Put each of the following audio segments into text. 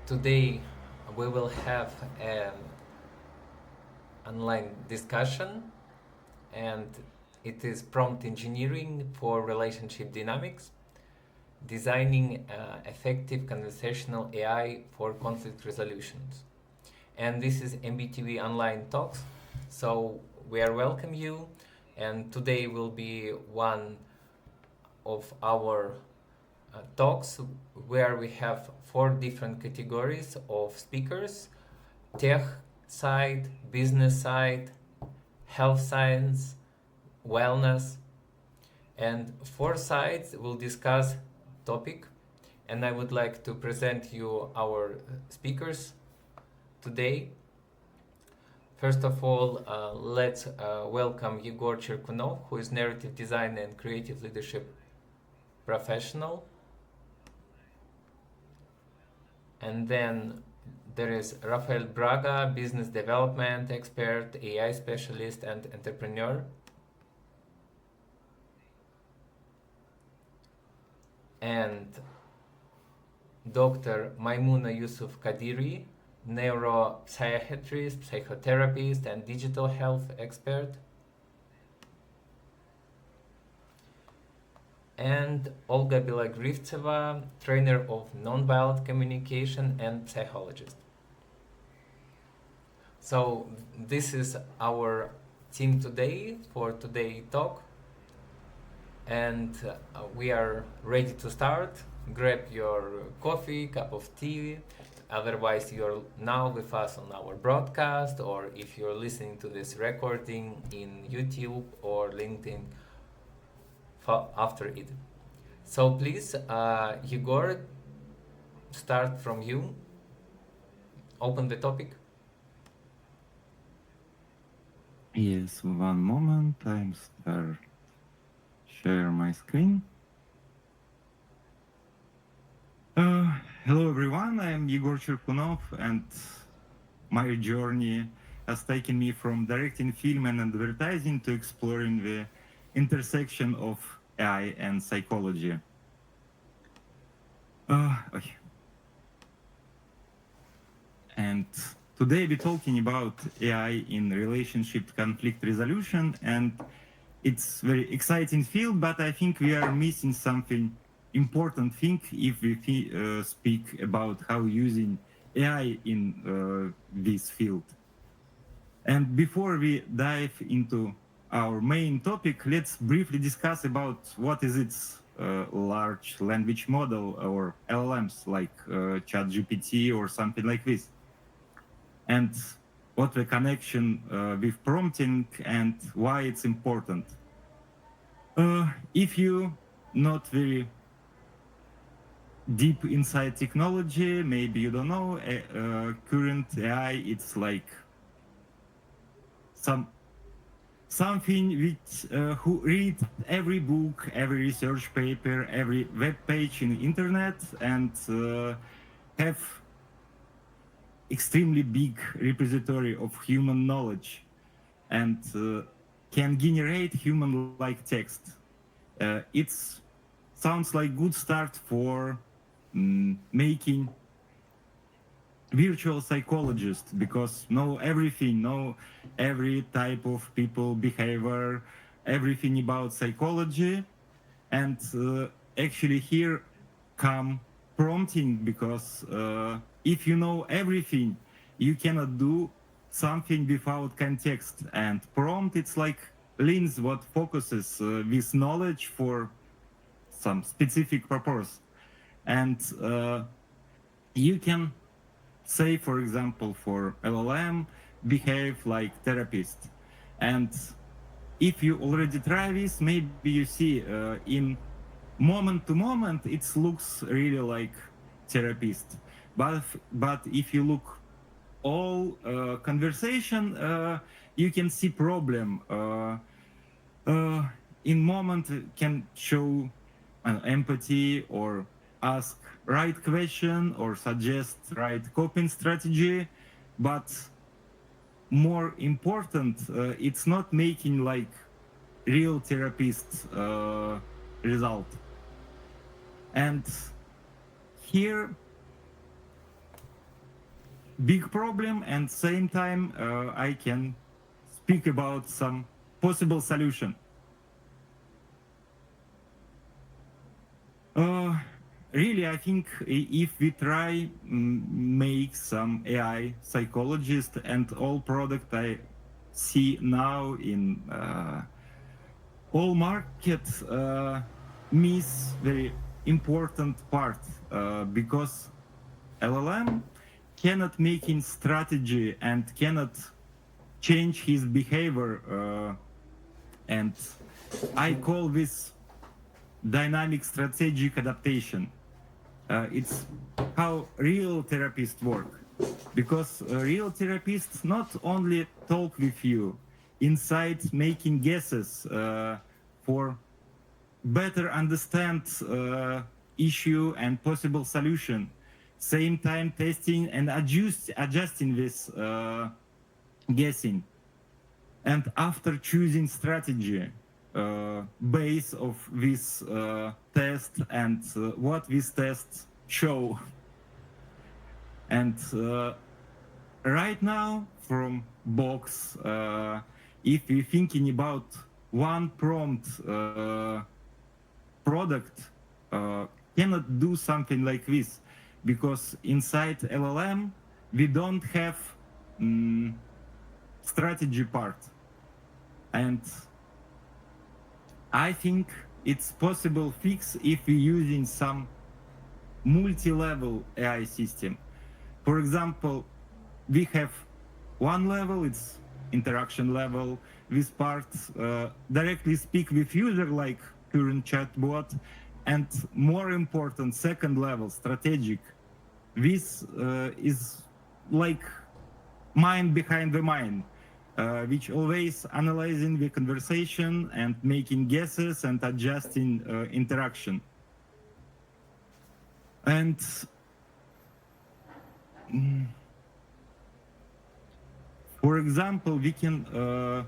Today we will have an online discussion, and it is prompt engineering for relationship dynamics, designing effective conversational AI for conflict resolutions. And this is MBTV Online Talks. So we are welcome you, and today will be one of our talks where we have four different categories of speakers: tech side, business side, health science, wellness, and four sides will discuss topic. And I would like to present you our speakers today. First of all, let's welcome Egor Chirkunov, who is narrative design and creative leadership professional. And then there is Rafael Braga, business development expert, AI specialist, and entrepreneur. And Dr. Maimouna Yusuf Kadiri, neuropsychiatrist, psychotherapist, and digital health expert. And Olga Bilagrivtseva, trainer of nonviolent communication and psychologist. So this is our team today for today's talk, and we are ready to start. Grab your coffee, cup of tea. Otherwise, you're now with us on our broadcast, or if you're listening to this recording in YouTube or LinkedIn after it. So please, Egor, start from you. Open the topic. Yes, one moment. Share my screen. Hello everyone, I am Egor Chirkunov, and my journey has taken me from directing film and advertising to exploring the intersection of AI and psychology. Okay. And today we're talking about AI in relationship conflict resolution, and it's very exciting field, but I think we are missing something important thing if we speak about how using AI in this field. And before we dive into our main topic, let's briefly discuss about what is its large language model or LLMs like ChatGPT or something like this, and what the connection with prompting and why it's important. If you not very deep inside technology, maybe you don't know, current AI, it's like something which who read every book, every research paper, every web page in the internet, and have extremely big repository of human knowledge, and can generate human-like text. It sounds like good start for making virtual psychologist, because know everything, know every type of people behavior, everything about psychology. And actually here come prompting, because if you know everything, you cannot do something without context. And prompt, it's like lens what focuses this knowledge for some specific purpose. And you can say, for example, for LLM, behave like therapist. And if you already try this, maybe you see in moment to moment, it looks really like therapist. But if you look all conversation, you can see problem. In moment can show empathy or ask right question or suggest right coping strategy, but more important, it's not making like real therapist result. And here big problem, and same time I can speak about some possible solution. Really, I think if we try make some AI psychologist, and all product I see now in all markets miss very important part because LLM cannot make in strategy and cannot change his behavior, and I call this dynamic strategic adaptation. It's how real therapists work, because real therapists not only talk with you inside making guesses for better understand issue and possible solution, same time testing and adjusting this guessing, and after choosing strategy base of this test and what these tests show. And right now from box, if we're thinking about one prompt product, cannot do something like this, because inside LLM we don't have strategy part. And I think it's possible fix if we're using some multi-level AI system. For example, we have one level, it's interaction level. This part directly speak with user like current chatbot, and more important, second level, strategic. This is like mind behind the mind, which always analyzing the conversation and making guesses and adjusting interaction. And for example, we can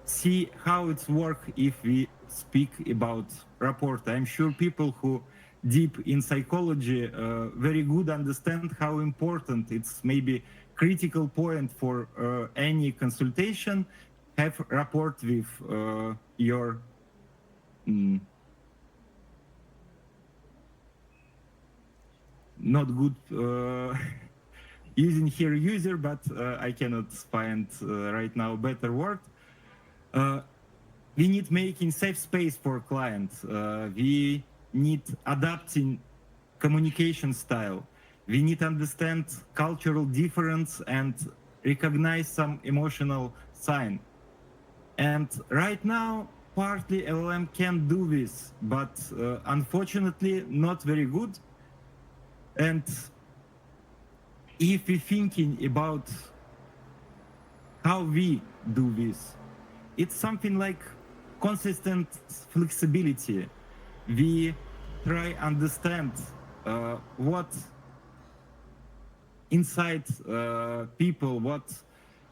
see how it's work if we speak about rapport. I'm sure people who deep in psychology very good understand how important it's maybe critical point for any consultation, have rapport with your not good using here user, but I cannot find right now better word. We need making safe space for clients. We need adapting communication style. We need to understand cultural difference and recognize some emotional sign. And right now, partly LLM can do this, but unfortunately not very good. And if we're thinking about how we do this, it's something like consistent flexibility. We try understand what inside people, what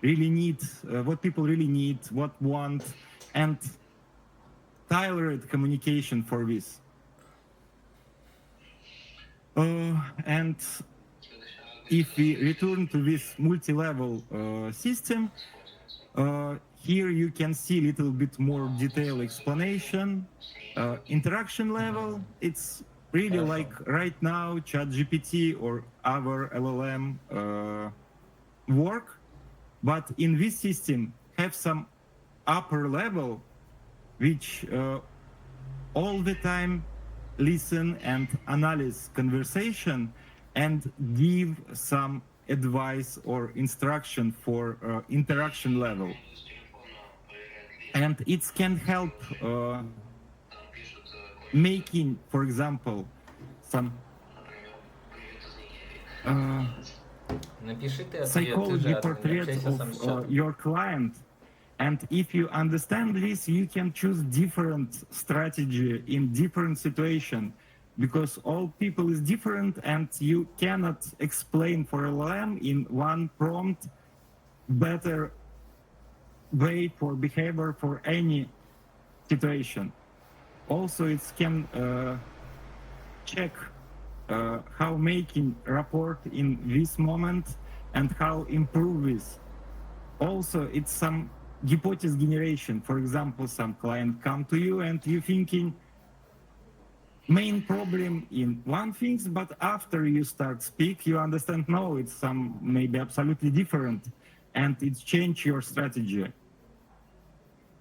really need, what people really need, what want, and tailored communication for this. And if we return to this multi-level system, here you can see a little bit more detailed explanation. Interaction level, it's really like right now ChatGPT or our LLM work, but in this system have some upper level which all the time listen and analyze conversation and give some advice or instruction for interaction level. And it can help making, for example, some psychology portrait of your client. And if you understand this, you can choose different strategy in different situation, because all people is different and you cannot explain for LLM in one prompt better way for behavior for any situation. Also, it can check how making rapport in this moment and how improve this. Also, it's some hypothesis generation. For example, some client come to you and you thinking main problem in one things, but after you start speak, you understand, no, it's some maybe absolutely different, and it's change your strategy.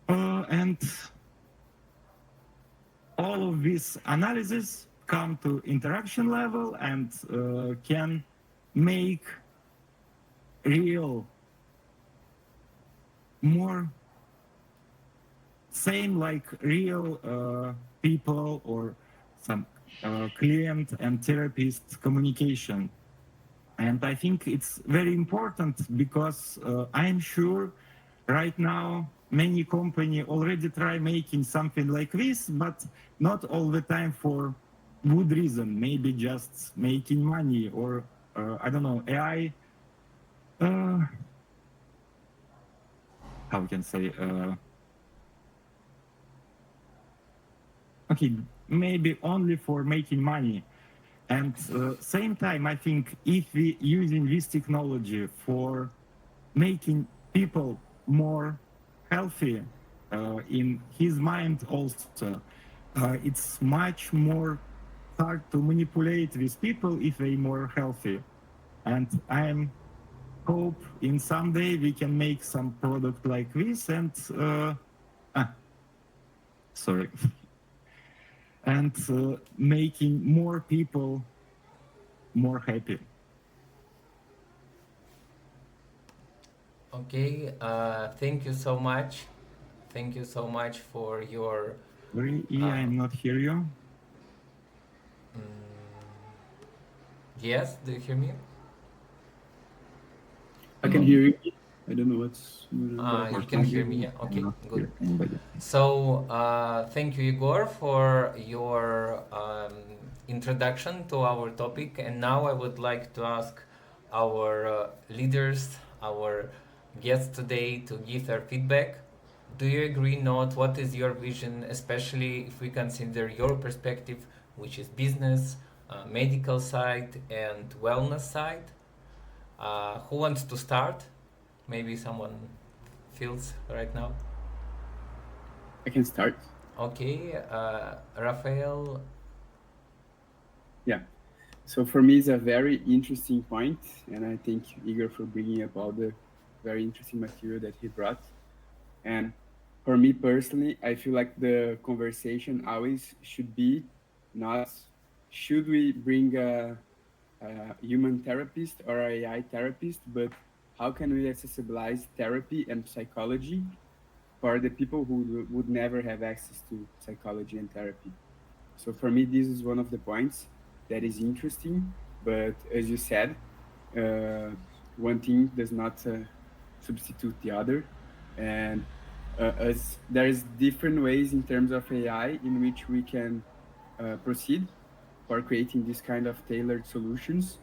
And all of this analysis come to interaction level and can make real more same like real people or some client and therapist communication. And I think it's very important because I'm sure right now many company already try making something like this, but not all the time for good reason, maybe just making money or I don't know, AI, how we can say, okay, maybe only for making money. And same time, I think if we using this technology for making people more healthy in his mind also, it's much more hard to manipulate with people if they more healthy. And I'm hope in someday we can make some product like this and sorry and making more people more happy. Okay, thank you so much. Thank you so much for your. Yeah, I'm not hear you. Mm, yes, do you hear me? I can hear you. I don't know what's going on. You can hear me, yeah? Okay, good. Anybody. So, thank you, Igor, for your introduction to our topic. And now I would like to ask our leaders, our guests today, to give their feedback. Do you agree, not? What is your vision, especially if we consider your perspective, which is business, medical side, and wellness side? Who wants to start? Maybe someone feels right now. I can start. Okay, Rafael. Yeah. So for me, it's a very interesting point, and I thank Igor for bringing up all the very interesting material that he brought. And for me personally, I feel like the conversation always should be not should we bring a human therapist or a AI therapist, but how can we accessibilize therapy and psychology for the people who would never have access to psychology and therapy. So for me, this is one of the points that is interesting. But as you said, uh, one thing does not substitute the other, and as there's different ways in terms of AI in which we can proceed for creating this kind of tailored solutions.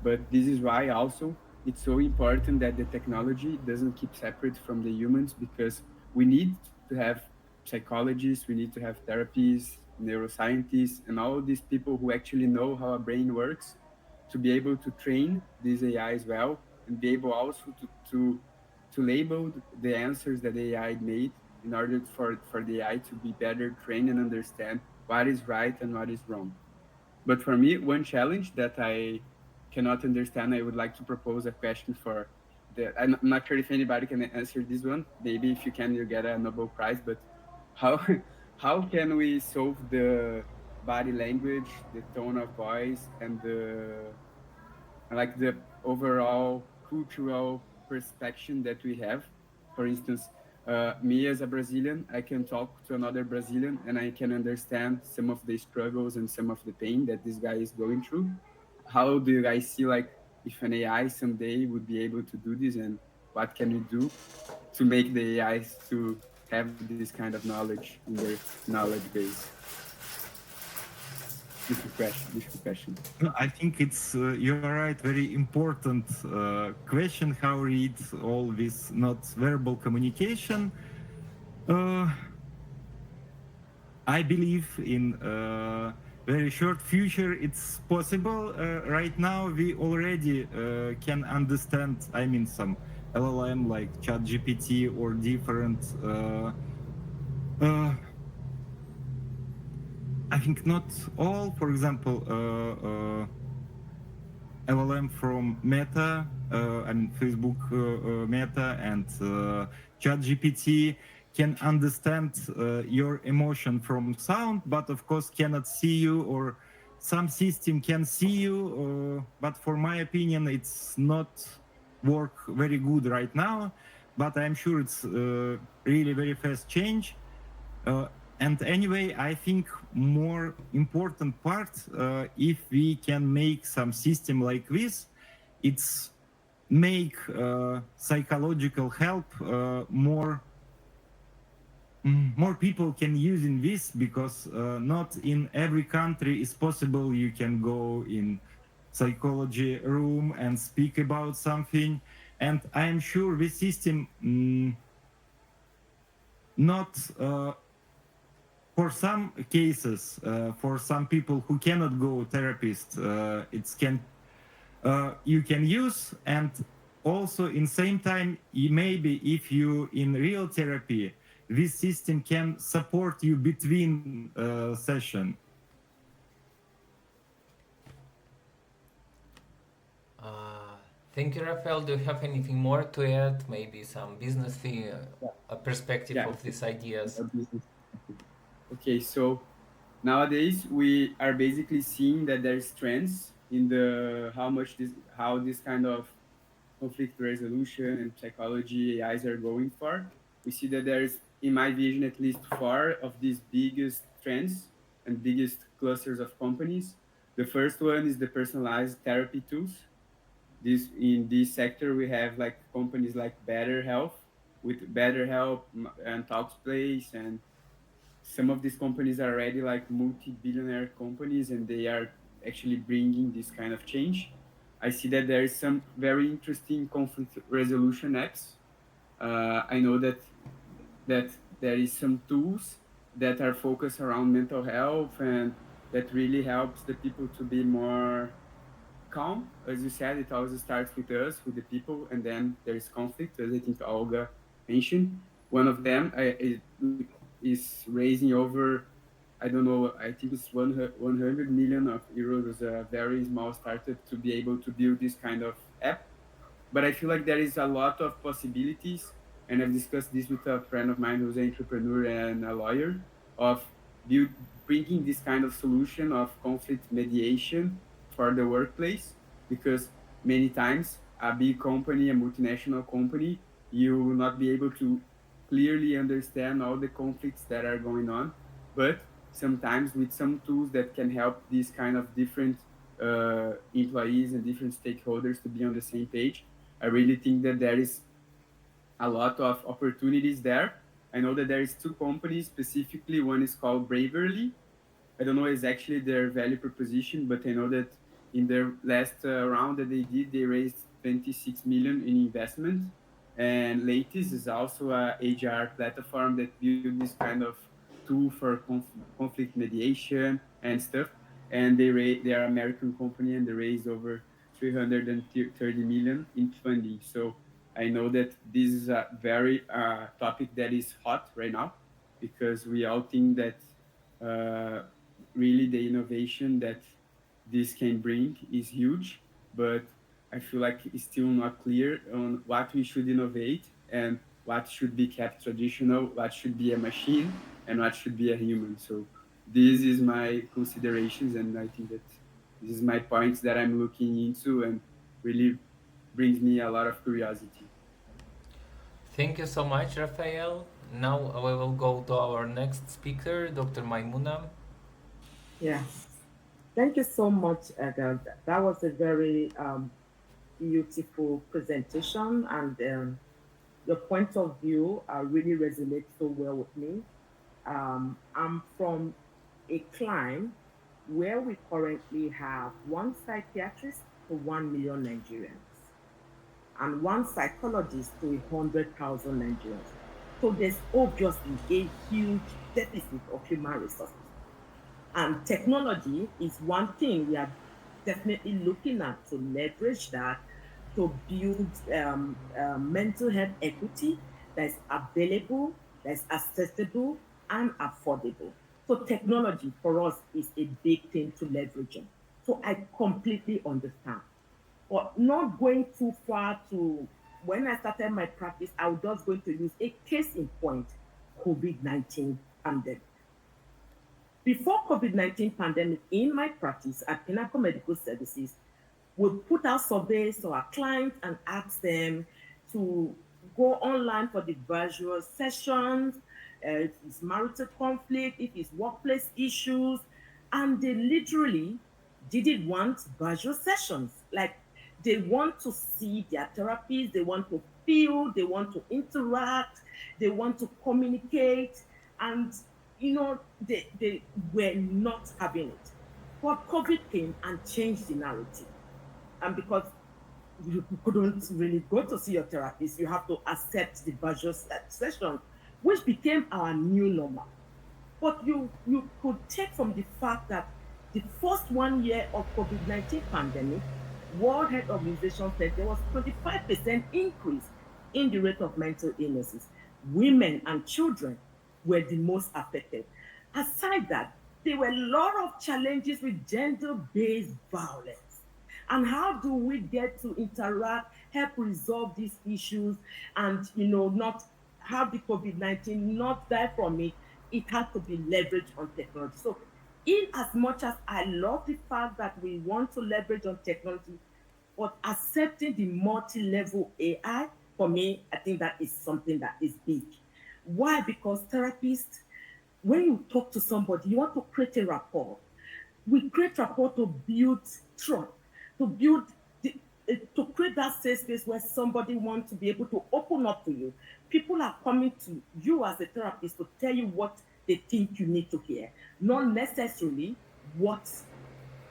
But this is why also it's so important that the technology doesn't keep separate from the humans, because we need to have psychologists, we need to have therapists, neuroscientists, and all these people who actually know how a brain works to be able to train these AIs well and be able also to label the answers that the AI made in order for the AI to be better trained and understand what is right and what is wrong. But for me, one challenge that I cannot understand, I would like to propose a question for the. I'm not sure if anybody can answer this one. Maybe if you can, you get a Nobel Prize. But how how can we solve the body language, the tone of voice, and the overall cultural perspective that we have? For instance, me as a Brazilian, I can talk to another Brazilian and I can understand some of the struggles and some of the pain that this guy is going through. How do you guys see, like, if an AI someday would be able to do this, and what can we do to make the AIs to have this kind of knowledge in their knowledge base? Different question. Different question. No, I think it's you're right. Very important question. How read all this not verbal communication? I believe in very short future it's possible. Right now we already can understand, I mean, some LLM like ChatGPT or different uh, I think not all, for example, LLM from Meta, I mean Facebook Meta and ChatGPT can understand your emotion from sound, but of course cannot see you, or some system can see you. But for my opinion, it's not work very good right now. But I'm sure it's really very fast change. Uh, and anyway, I think more important part, if we can make some system like this, it's make psychological help more people can use in this, because not in every country is possible you can go in psychology room and speak about something. And I'm sure this system not for some cases, for some people who cannot go therapist, it can you can use. And also in same time, maybe if you in real therapy, this system can support you between session. Thank you, Rafael. Do you have anything more to add? Maybe some business thing, a perspective Yeah. of these ideas? Okay, so nowadays we are basically seeing that there's trends in the how this kind of conflict resolution and psychology AIs are going for. We see that there's, in my vision, at least four of these biggest trends and biggest clusters of companies. The first one is the personalized therapy tools. This in this sector we have like companies like Better Health with Better Health and Talkspace, and some of these companies are already like multi-billionaire companies, and they are actually bringing this kind of change. I see that there is some very interesting conflict resolution apps. I know that there is some tools that are focused around mental health, and that really helps the people to be more calm. As you said, it always starts with us, with the people, and then there is conflict, as I think Olga mentioned. One of them is raising over, I don't know, I think it's 100 million of euros as a very small startup to be able to build this kind of app. But I feel like there is a lot of possibilities, and I've discussed this with a friend of mine who's an entrepreneur and a lawyer, of build, bringing this kind of solution of conflict mediation for the workplace, because many times a big company, a multinational company, you will not be able to clearly understand all the conflicts that are going on, but sometimes with some tools that can help these kind of different employees and different stakeholders to be on the same page. I really think that there is a lot of opportunities there. I know that there is two companies specifically. One is called Braverly. I don't know exactly their value proposition, but I know that in their last round that they did, they raised 26 million in investment. And Lattice is also a HR platform that build this kind of tool for conflict mediation and stuff. And they are American company, and they raised over 330 million in funding. So I know that this is a very topic that is hot right now, because we all think that uh, really the innovation that this can bring is huge, but I feel like it's still not clear on what we should innovate and what should be kept traditional, what should be a machine, and what should be a human. So this is my considerations, and I think that this is my points that I'm looking into, and really brings me a lot of curiosity. Thank you so much, Rafael. Now we will go to our next speaker, Dr. Maimuna. Yes. Thank you so much, Egor. That was a very beautiful presentation, and your point of view really resonates so well with me. I'm from a clime where we currently have one psychiatrist to 1 million Nigerians and one psychologist to 100,000 Nigerians. So there's obviously a huge deficit of human resources. And technology is one thing we are definitely looking at to leverage that to build mental health equity that is available, that is accessible, and affordable. So technology for us is a big thing to leverage on. So I completely understand. But not going too far to when I started my practice, I was just going to use a case in point, COVID-19 pandemic. Before COVID-19 pandemic, in my practice at Pinnacle Medical Services, we put out surveys to our clients and ask them to go online for the virtual sessions, if it's marital conflict, if it's workplace issues, and they literally didn't want virtual sessions. Like they want to see their therapists, they want to feel, they want to interact, they want to communicate, and they were not having it. But COVID came and changed the narrative. And because you couldn't really go to see your therapist, you have to accept the virtual session, which became our new normal. But you could take from the fact that the first 1 year of COVID-19 pandemic, World Health Organization said there was 25% increase in the rate of mental illnesses. Women and children were the most affected. Aside that, there were a lot of challenges with gender-based violence. And how do we get to interact, help resolve these issues, and not have the COVID-19 not die from it? It has to be leveraged on technology. So, in as much as I love the fact that we want to leverage on technology, but accepting the multi-level AI, for me, I think that is something that is big. Why? Because therapists, when you talk to somebody, you want to create a rapport. We create rapport to build trust, to build to create that safe space where somebody wants to be able to open up to you. People are coming to you as a therapist to tell you what they think you need to hear, not necessarily what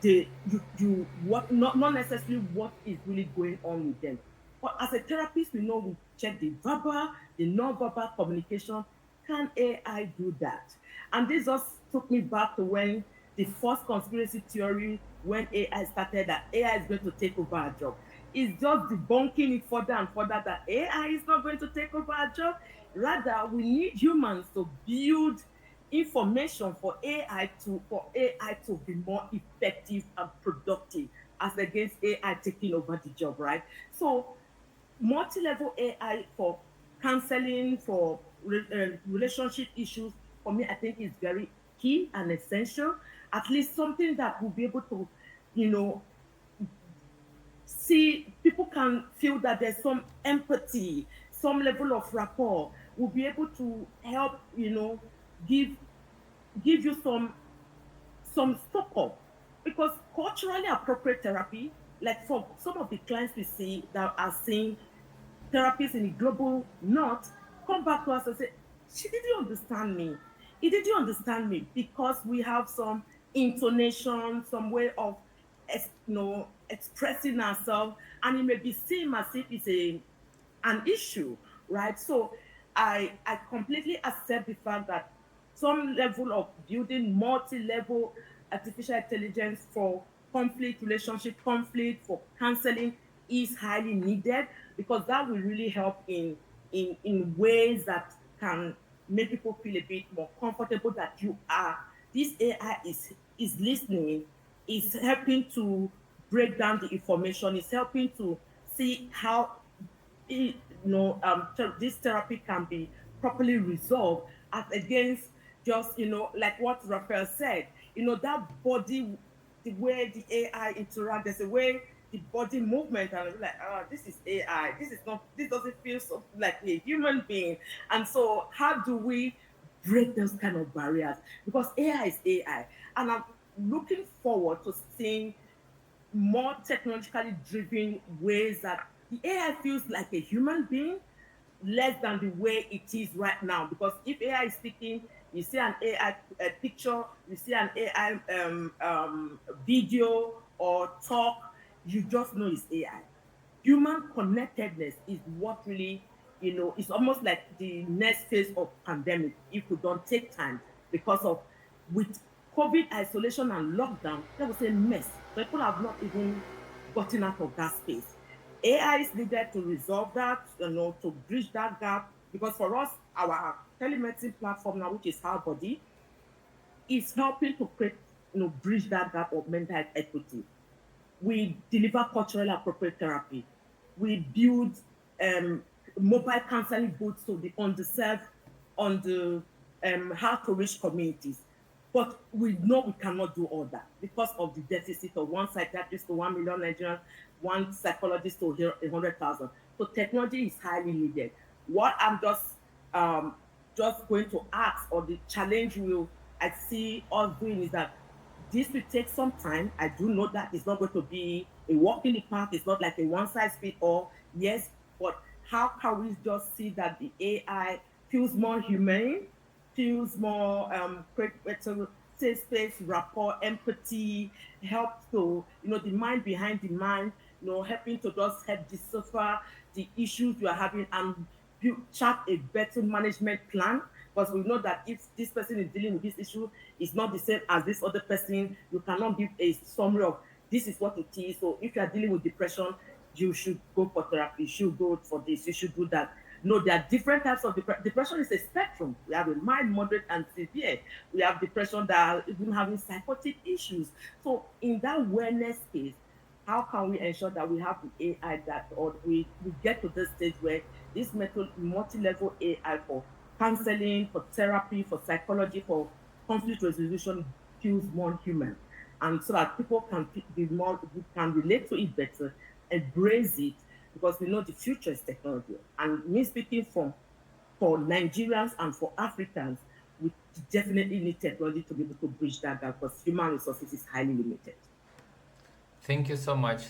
not necessarily what is really going on with them. But as a therapist, we know we check the verbal, the non-verbal communication. Can AI do that? And this just took me back to when the first conspiracy theory, when AI started, that AI is going to take over our job. It's just debunking it further and further that AI is not going to take over our job. Rather, we need humans to build information for AI to be more effective and productive as against AI taking over the job, right? So multi-level AI for counseling, for relationship issues, for me, I think is very key and essential. At least something that will be able to, you know, see people can feel that there's some empathy, some level of rapport. Will be able to help, give give you some support because culturally appropriate therapy, like for some of the clients we see that are seeing therapists in the global north, come back to us and say, she didn't understand me. He didn't understand me because we have some intonation, some way of expressing ourselves, and it may be seen as if it's an issue, right? So I completely accept the fact that some level of building multi-level artificial intelligence for conflict, relationship conflict, for counseling is highly needed because that will really help in ways that can make people feel a bit more comfortable that you are this AI is listening, is helping to break down the information, is helping to see how this therapy can be properly resolved as against just like what Raphael said, that body, the way the AI interact, there's a way the body movement, and I'm like, this is AI, this doesn't feel so like a human being. And so how do we break those kind of barriers? Because AI is AI, and I'm looking forward to seeing more technologically driven ways that the AI feels like a human being less than the way it is right now. Because if AI is speaking, you see an AI picture, you see an AI video or talk, you just know it's AI. Human connectedness is what really, it's almost like the next phase of pandemic if we don't take time because of with COVID isolation and lockdown, that was a mess. People have not even gotten out of that space. AI is needed to resolve that, to bridge that gap. Because for us, our telemedicine platform now, which is Our Body, is helping to create, bridge that gap of mental health equity. We deliver culturally appropriate therapy. We build um, mobile counseling booths to the underserved, on the how to reach communities. But we know we cannot do all that because of the deficit of one psychiatrist to 1 million Nigerians, one psychologist to 100,000. So technology is highly needed. What I'm um, just going to ask, or the challenge I see us doing, is that this will take some time. I do know that it's not going to be a walk in the park. It's not like a one size fits all. Yes, but how can we just see that the AI feels more humane, feels more create better safe space, rapport, empathy, help to, the mind behind the mind, helping to just help decipher the issues you are having and chart a better management plan, because we know that if this person is dealing with this issue, it's not the same as this other person. You cannot give a summary of this is what it is. So if you are dealing with depression, you should go for therapy, you should go for this, you should do that. No, there are different types of depression. Depression is a spectrum. We have a mild, moderate, and severe. We have depression that are even having psychotic issues. So in that wellness space, how can we ensure that we have the AI that, or we get to this stage where this method, multi-level AI for counseling, for therapy, for psychology, for conflict resolution, feels more human, and so that people can be more, can relate to it better, embrace it, because we know the future is technology. And me speaking for Nigerians and for Africans, we definitely need technology to be able to bridge that gap, because human resources is highly limited. Thank you so much,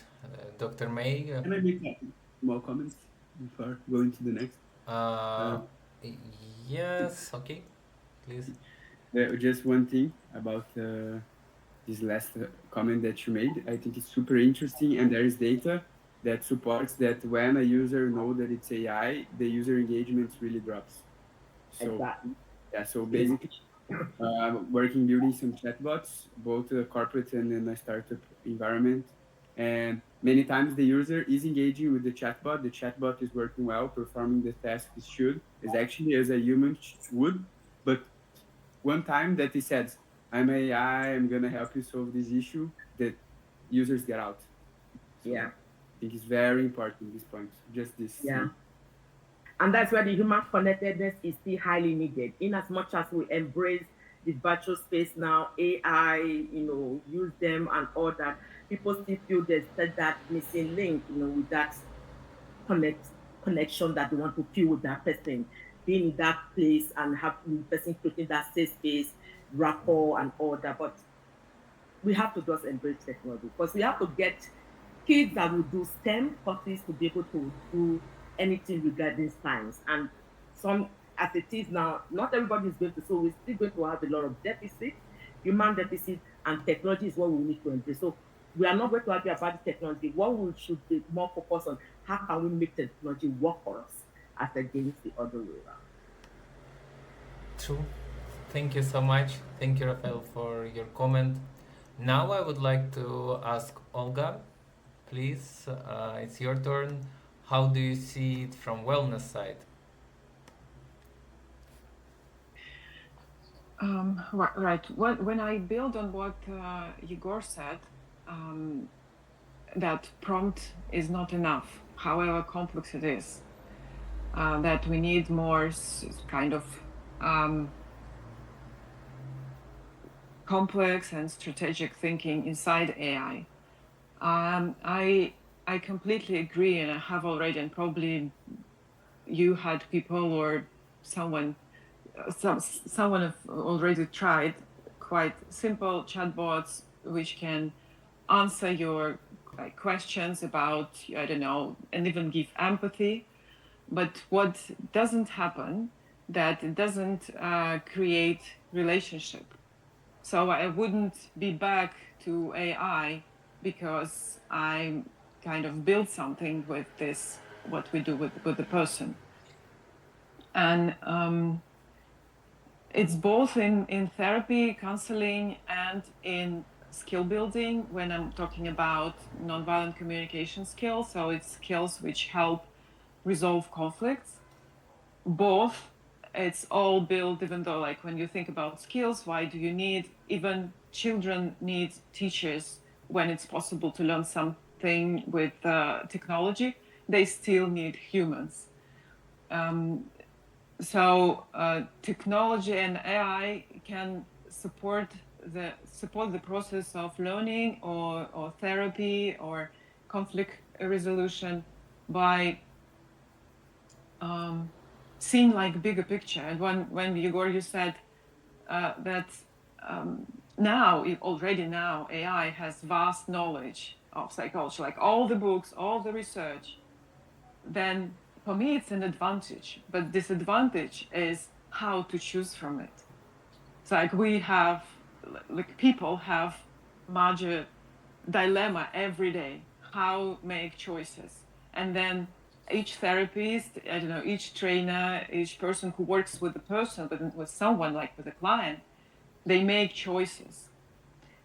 Dr. May. Can I make more comments before going to the next? Yes, okay, please. Just one thing about this last comment that you made. I think it's super interesting, and there is data that supports that when a user knows that it's AI, the user engagement really drops. So Exactly. yeah, so basically, working building some chatbots, both corporate and in a startup environment, and many times the user is engaging with the chatbot is working well, performing the task it should, is actually as a human would, but one time that he says, I'm AI, I'm gonna help you solve this issue, the users get out. So Yeah. I think it's very important, this point, just this. Yeah. And that's where the human connectedness is still highly needed. In as much as we embrace the virtual space now, AI, use them and all that, people still feel there's that missing link, with that connect connection that they want to feel with that person, being in that place and having the person creating that safe space, rapport and all that. But we have to just embrace technology, because we have to get kids that will do STEM courses to be able to do anything regarding science. And some, as it is now, not everybody is going to, so we're still going to have a lot of deficit, human deficit, and technology is what we need to embrace. So we are not going to argue about the technology. What we should be more focused on, how can we make technology work for us as against the other way around. True. Thank you so much. Thank you, Rafael, for your comment. Now I would like to ask Olga, please. It's your turn. How do you see it from wellness side? Right. When I build on what Egor said, that prompt is not enough, however complex it is, that we need more kind of complex and strategic thinking inside AI. I completely agree, and I have already, and probably you had people or someone have already tried quite simple chatbots which can answer your questions about, I don't know, and even give empathy. But what doesn't happen, that it doesn't create relationship. So I wouldn't be back to AI because I kind of build something with this, what we do with the person. And it's both in therapy, counseling, and in skill building when I'm talking about nonviolent communication skills. So it's skills which help resolve conflicts. Both, it's all built, even though, like, when you think about skills, why do you need, even children need teachers when it's possible to learn something with technology, they still need humans. So technology and AI can support the process of learning or therapy or conflict resolution by seeing like bigger picture. And when Egor, you said that already now AI has vast knowledge of psychology, like all the books, all the research, then for me it's an advantage. But disadvantage is how to choose from it. It's like we have, like people have major dilemma every day, how make choices. And then each therapist, I don't know, each trainer, each person who works with a person, with someone, like with a client, they make choices.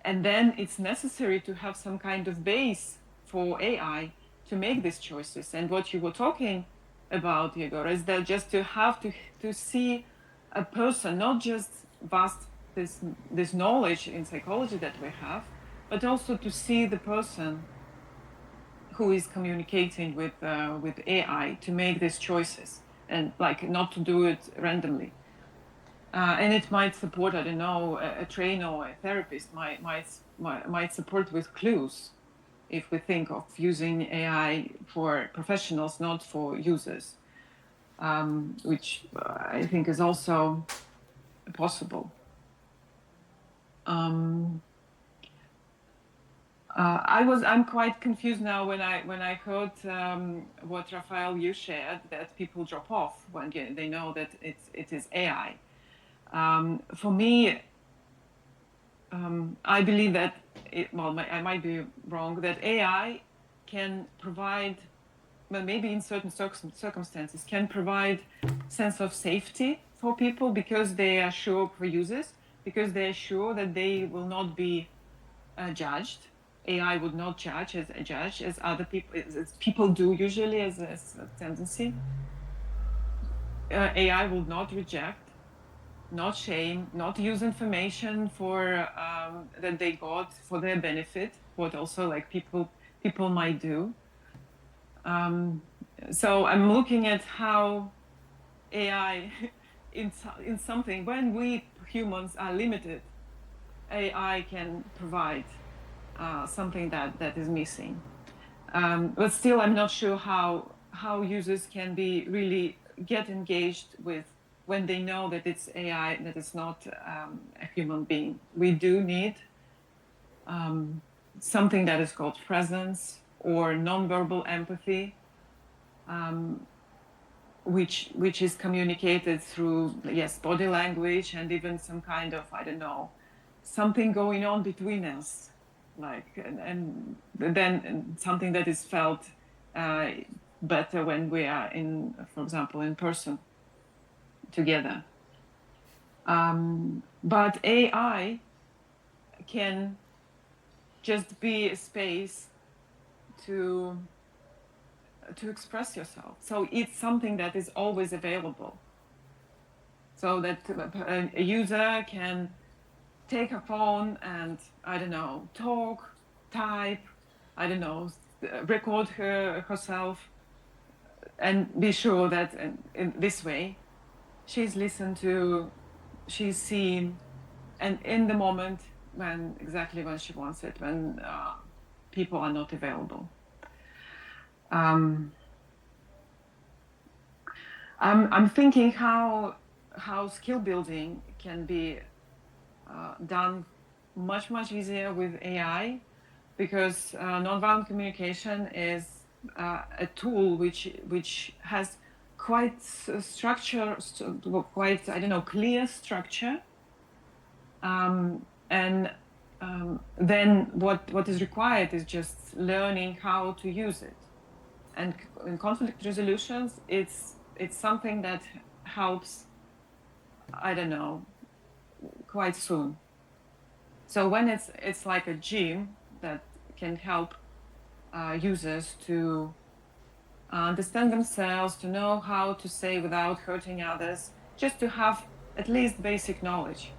And then it's necessary to have some kind of base for AI to make these choices. And what you were talking about, Egor, is that just to have to see a person, not just vast this knowledge in psychology that we have, but also to see the person who is communicating with AI to make these choices, and like not to do it randomly. And it might support, I don't know, a trainer or a therapist might support with clues if we think of using AI for professionals, not for users, which I think is also possible. I'm quite confused now when I heard what Raphael you shared, that people drop off when they know that it is AI. For me, I believe that I might be wrong, that AI can provide, well, maybe in certain circumstances, can provide sense of safety for people because they are sure, for users, because they are sure that they will not be judged. AI would not judge as other people, as people do usually as a tendency. AI will not reject, not shame, not use information for that they got for their benefit, what also like people might do. So I'm looking at how AI in something, when we humans are limited, AI can provide something that is missing. But still, I'm not sure how users can be really get engaged with when they know that it's AI, that it's not a human being. We do need something that is called presence or nonverbal empathy, which is communicated through, yes, body language and even some kind of, I don't know, something going on between us, like, and then something that is felt better when we are in, for example, in person together. But AI can just be a space to express yourself. So it's something that is always available. So that a user can take a phone and, I don't know, talk, type, I don't know, record herself, and be sure that in this way she's listened to, she's seen, and in the moment exactly when she wants it, when people are not available. I'm thinking how skill building can be done much easier with AI, because nonviolent communication is a tool which has quite structure, quite, I don't know, clear structure, and then what is required is just learning how to use it. And in conflict resolutions, it's something that helps, I don't know, quite soon. So when it's like a gym that can help users to understand themselves, to know how to say without hurting others, just to have at least basic knowledge,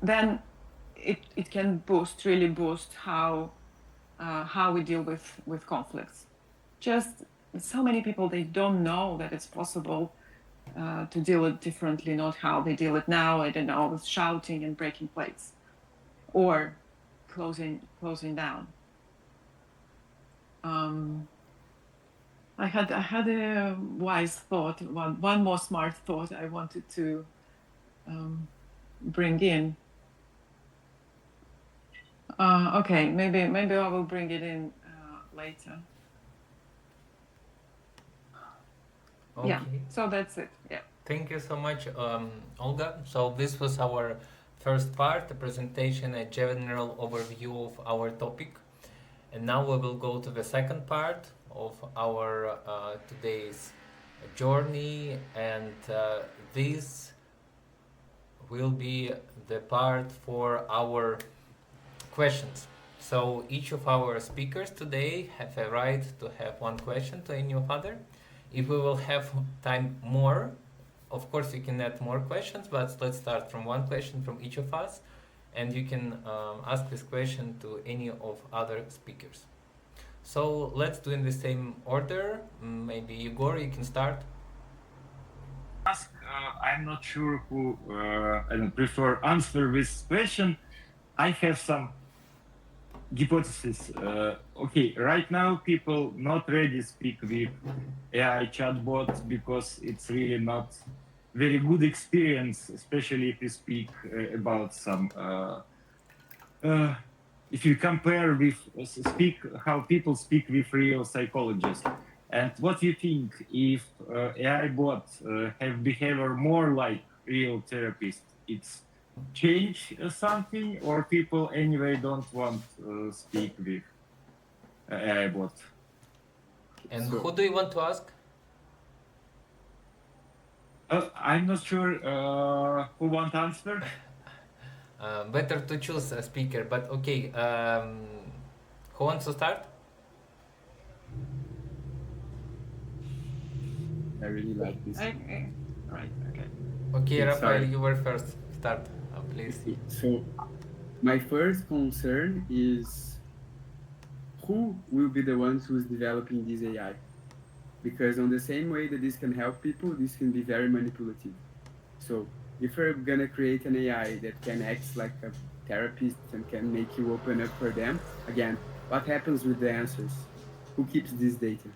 then it can really boost how we deal with conflicts. Just so many people, they don't know that it's possible to deal it differently, not how they deal it now. I don't know, with shouting and breaking plates or closing down. I had a wise thought, one more smart thought I wanted to bring in. Okay, maybe I will bring it in later. Okay. Yeah, so that's it. Yeah. Thank you so much, Olga. So this was our first part, the presentation, a general overview of our topic. And now we will go to the second part of our today's journey, and this will be the part for our questions. So each of our speakers today have a right to have one question to any of other. If we will have time more, of course you can add more questions, but let's start from one question from each of us, and you can ask this question to any of other speakers. So let's do in the same order. Maybe Egor, you can start. I'm not sure who I prefer answer this question. I have some hypothesis. Okay, right now people not ready speak with AI chatbots because it's really not very good experience, especially if you speak about some. If you compare with how people speak with real psychologists. And what you think if AI bots have behavior more like real therapists? It's change something, or people anyway don't want speak with AI bot? And who do you want to ask? I'm not sure who want answer. Better to choose a speaker, but okay. Who wants to start? I really like this. Okay. Right. Okay. Okay, Rafael, sorry. you were first. Start, please. So my first concern is who will be the ones who's developing this AI? Because on the same way that this can help people, this can be very manipulative. So if we're gonna create an AI that can act like a therapist and can make you open up for them, again, what happens with the answers? Who keeps this data?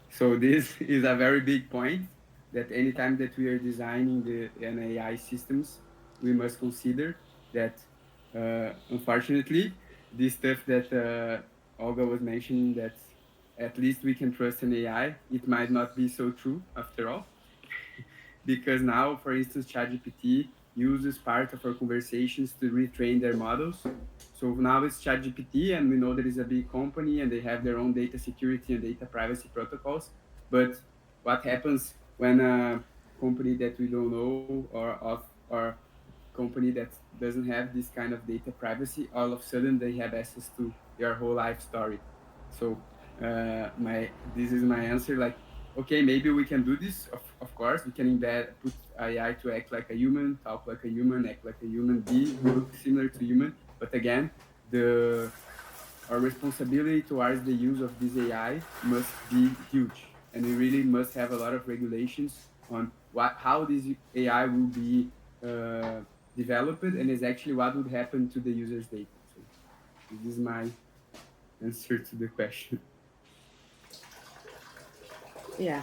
So this is a very big point that anytime that we are designing an AI systems, we must consider that, unfortunately, this stuff that Olga was mentioning, that at least we can trust an AI, it might not be so true after all. Because now, for instance, ChatGPT uses part of our conversations to retrain their models. So now it's ChatGPT, and we know there is a big company and they have their own data security and data privacy protocols. But what happens when a company that we don't know or company that doesn't have this kind of data privacy, all of a sudden they have access to your whole life story? So this is my answer. Like, okay, maybe we can do this. Of course, we can put AI to act like a human, talk like a human, act like a human, look similar to human. But again, our responsibility towards the use of this AI must be huge, and we really must have a lot of regulations on how this AI will be developed, and is actually what would happen to the user's data. So this is my answer to the question. Yeah,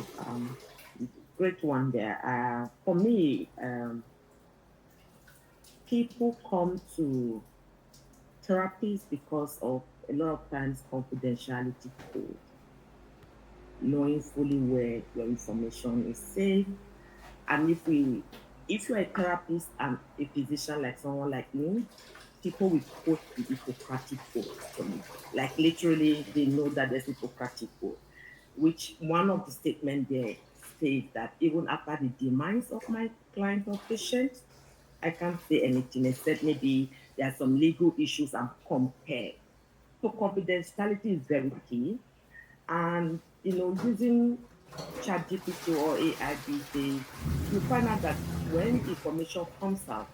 great one there. For me, people come to therapies because of a lot of times confidentiality code, knowing fully where your information is safe. And if you're a therapist and a physician like someone like me, people will quote the Hippocratic code for me. Like literally, they know that there's Hippocratic code, which one of the statements there states that even after the demise of my client or patient, I can't say anything except maybe there are some legal issues I'm compared. So confidentiality is very key. And using ChatGPT or AI these days, you find out that when information comes out,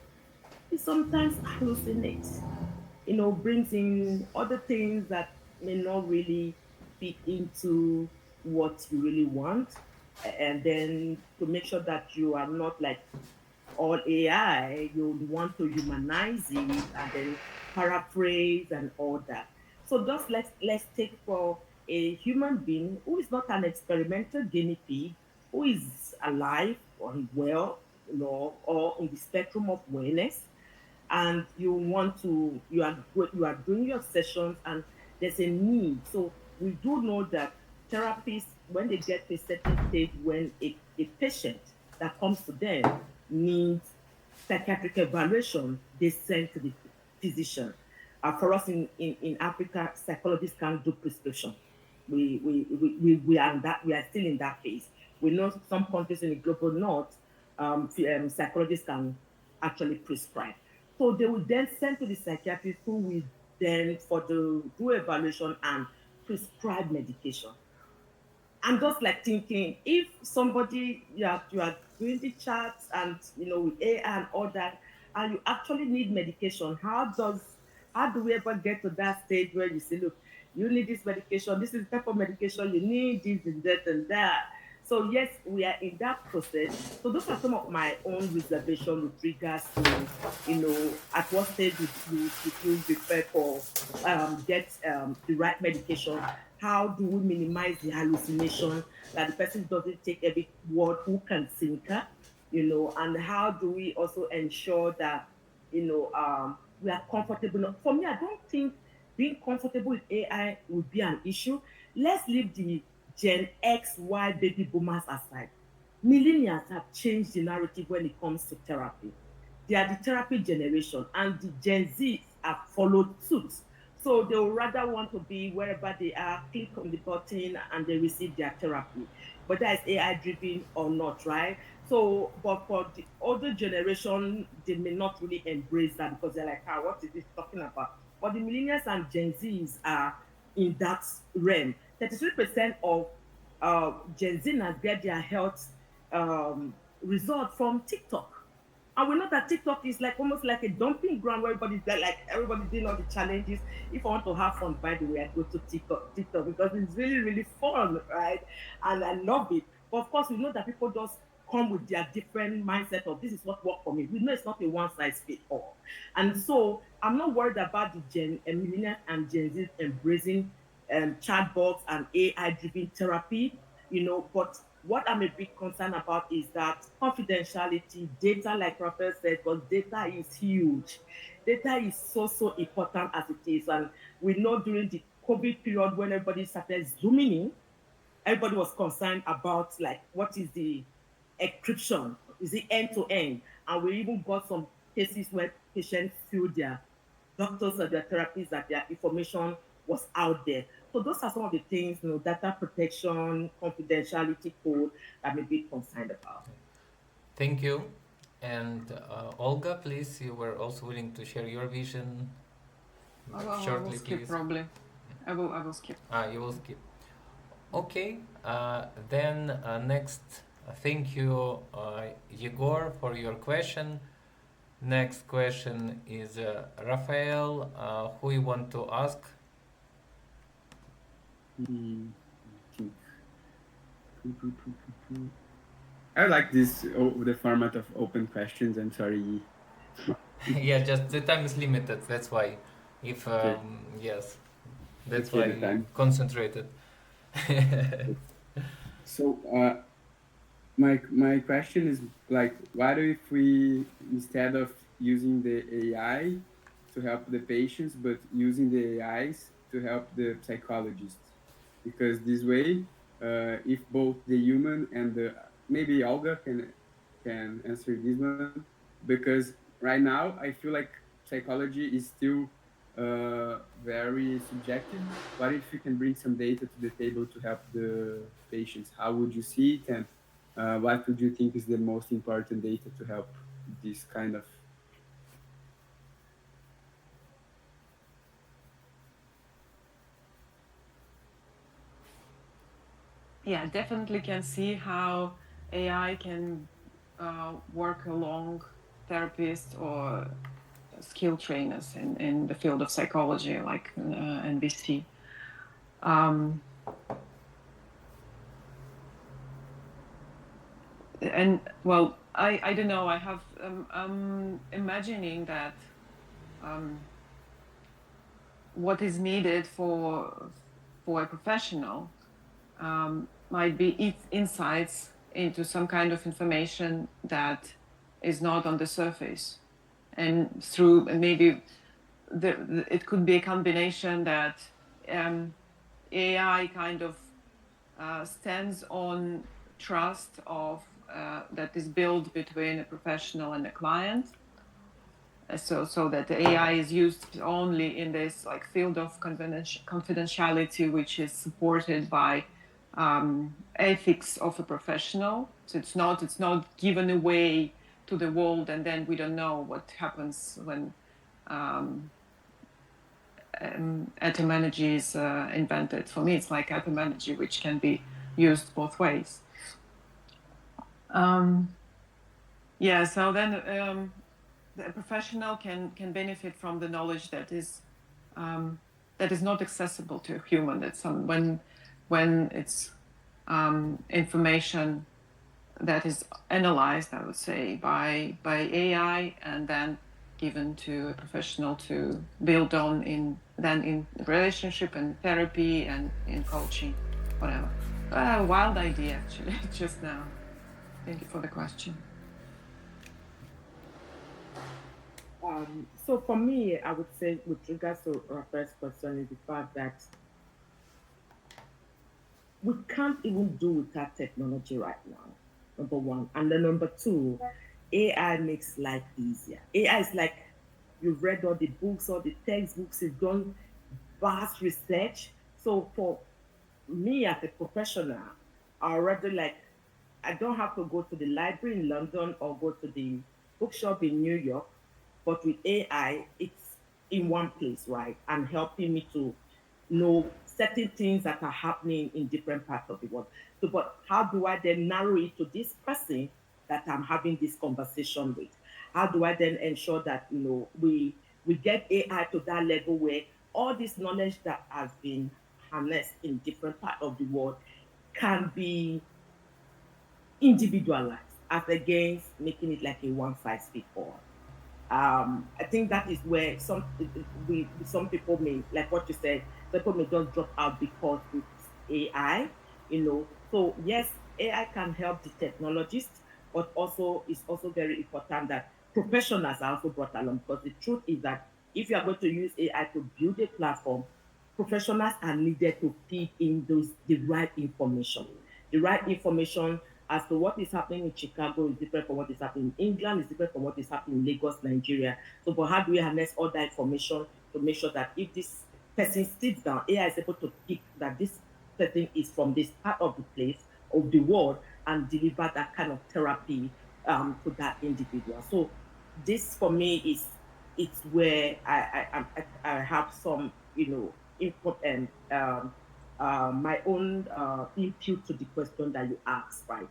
it sometimes hallucinates. Brings in other things that may not really fit into what you really want. And then to make sure that you are not like all AI, you want to humanize it and then paraphrase and all that. So just let's take for a human being who is not an experimental guinea pig, who is alive and well, or in the spectrum of wellness, and you are doing your sessions and there's a need. So we do know that therapists, when they get to a certain stage, when a patient that comes to them needs psychiatric evaluation, they send to the physician. For us in Africa, psychologists can't do prescription. We are in that, we are still in that phase. We know some countries in the global north, psychologists can actually prescribe. So they will then send to the psychiatrist, who will then for the do evaluation and prescribe medication. I'm just like thinking, if somebody, you are doing the charts and with AI and all that, and you actually need medication, how do we ever get to that stage where you say, look, you need this medication, this is the type of medication you need, this and that and that. So yes, we are in that process. So those are some of my own reservation with regards to, at what stage would you prepare for get the right medication. How do we minimize the hallucination that the person doesn't take every word who can think her, and how do we also ensure that, we are comfortable. For me, I don't think being comfortable with AI would be an issue. Let's leave the Gen X, Y baby boomers aside. Millennials have changed the narrative when it comes to therapy. They are the therapy generation, and the Gen Z have followed suit. So they would rather want to be wherever they are, click on the button, and they receive their therapy, whether it's AI driven or not, right? So, but for the older generation, they may not really embrace that because they're like, what is this talking about? But the millennials and Gen Zs are in that realm. 33% of Gen Zers get their health result from TikTok. And we know that TikTok is like almost like a dumping ground where everybody's there, like everybody's doing all the challenges. If I want to have fun, by the way, I go to TikTok because it's really, really fun, right? And I love it. But of course, we know that people just come with their different mindset of this is what worked for me. We know it's not a one size fit all. And so I'm not worried about the millennials and Gen Z embracing chatbots and AI driven therapy, but what I'm a bit concerned about is that confidentiality, data, like Raphael said, because data is huge. Data is so important as it is. And we know during the COVID period when everybody started zooming in, everybody was concerned about like what is the encryption? Is it end to end? And we even got some cases where patients feel their doctors or their therapists that their information was out there. So those are some of the things, data protection, confidentiality code that may be concerned about. Thank you. And Olga, please, you were also willing to share your vision I will shortly, skip please. probably. I will skip. You will skip. Okay. Then next, thank you, Egor, for your question. Next question is Raphael. Who you want to ask? I like this the format of open questions. I'm sorry. Yeah, just the time is limited. That's why. If Okay. yes, that's Okay, why the time. concentrated. So my question is like, what if we, instead of using the AI to help the patients, but using the AIs to help the psychologists? Because this way, if both the human and the, maybe Olga can answer this one, because right now I feel like psychology is still very subjective. What if you can bring some data to the table to help the patients? How would you see it, and what would you think is the most important data to help this kind of yeah, definitely can see how AI can work along therapists or skill trainers in the field of psychology, like NBC. And well, I don't know. I have I'm imagining that what is needed for a professional might be insights into some kind of information that is not on the surface, and through maybe it could be a combination that AI kind of stands on trust of that is built between a professional and a client. So that the AI is used only in this like field of confidentiality, which is supported by ethics of a professional. So it's not given away to the world, and then we don't know what happens when etymology is invented. For me, it's like etymology, which can be used both ways. Yeah. So then the professional can benefit from the knowledge that is not accessible to a human. That's when it's information that is analyzed, I would say, by AI and then given to a professional to build on in relationship and therapy and in coaching, whatever. Wild idea, actually, just now. Thank you for the question. So for me, I would say with regards to our first question is the fact that we can't even do without technology right now, number one. And then number two, AI makes life easier. AI is like you've read all the books, all the textbooks, you've done vast research. So for me as a professional, I already like I don't have to go to the library in London or go to the bookshop in New York. But with AI, it's in one place, right? And helping me to know certain things that are happening in different parts of the world. So, but how do I then narrow it to this person that I'm having this conversation with? How do I then ensure that we get AI to that level where all this knowledge that has been harnessed in different parts of the world can be individualized as against making it like a one size fits all. I think that is where some people may like what you said. People may just drop out because it's AI. So yes, AI can help the technologists, but also it's also very important that professionals are also brought along because the truth is that if you are going to use AI to build a platform, professionals are needed to feed in the right information. The right information as to what is happening in Chicago is different from what is happening in England, is different from what is happening in Lagos, Nigeria. So, but how do we harness all that information to make sure that if this person sits down, AI is able to pick that this person is from this part of the place of the world and deliver that kind of therapy to that individual. So, this for me is it's where I have some input and my own input to the question that you asked, right?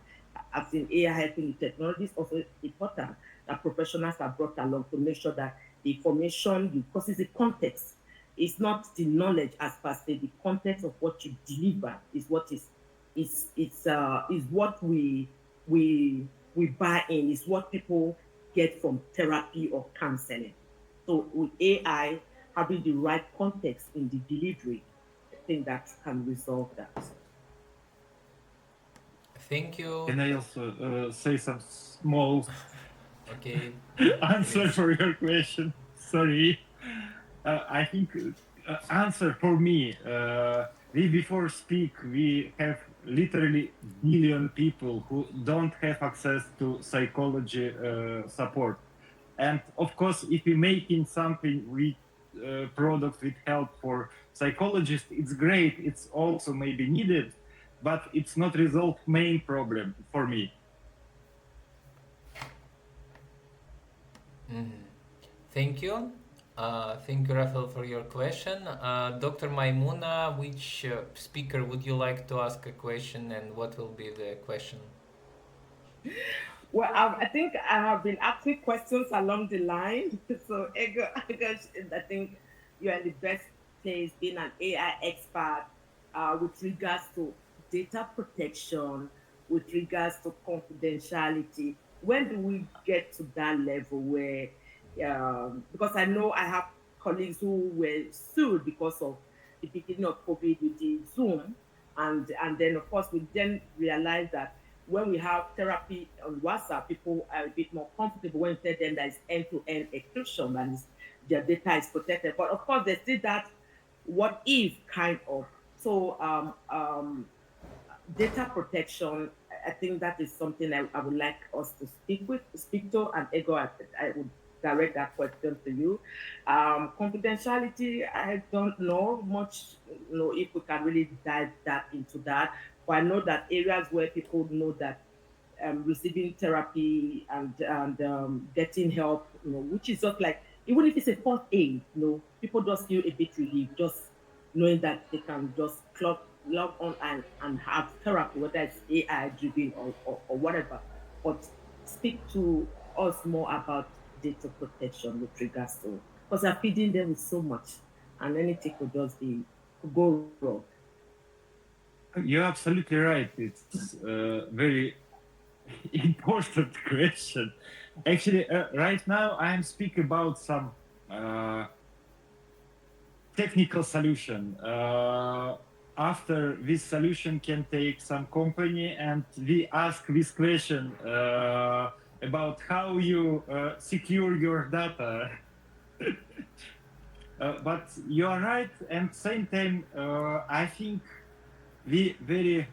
As in AI helping the technology is also important that professionals are brought along to make sure that the information because it's the context. It's not the knowledge as per se. The context of what you deliver is what is what we buy in. Is what people get from therapy or counseling. So with AI having the right context in the delivery, I think that can resolve that. Thank you. Can I also say some small Okay. answer Please. for your question? Sorry. I think answer for me. We before speak, we have literally billion people who don't have access to psychology support. And of course, if we making something with product with help for psychologists, it's great. It's also maybe needed, but it's not resolve main problem for me. Mhm. Thank you. Thank you, Rafael, for your question. Dr. Maimuna, which speaker would you like to ask a question, and what will be the question? Well, I think I have been asking questions along the line. So, Egor, I think you are in the best place being an AI expert with regards to data protection, with regards to confidentiality. When do we get to that level where, because I know I have colleagues who were sued because of the beginning of COVID with the Zoom, and then of course we then realized that when we have therapy on WhatsApp, people are a bit more comfortable when you tell them that it's end-to-end encryption and their data is protected. But of course, there's still that what if kind of. So data protection, I think that is something I would like us to speak to, and Ego, I would direct that question to you. Confidentiality, I don't know much, if we can really dive that into that. But I know that areas where people know that receiving therapy and getting help, which is just like even if it's a first aid, people just feel a bit relieved just knowing that they can just log on and have therapy, whether it's AI driven or whatever. But speak to us more about data protection with regards to because I'm feeding them with so much and anything could go wrong. You're absolutely right. It's a very important question. Actually, right now I'm speaking about some uh, technical solution. After this solution can take some company and we ask this question about how you secure your data. But you are right, and same time, I think we very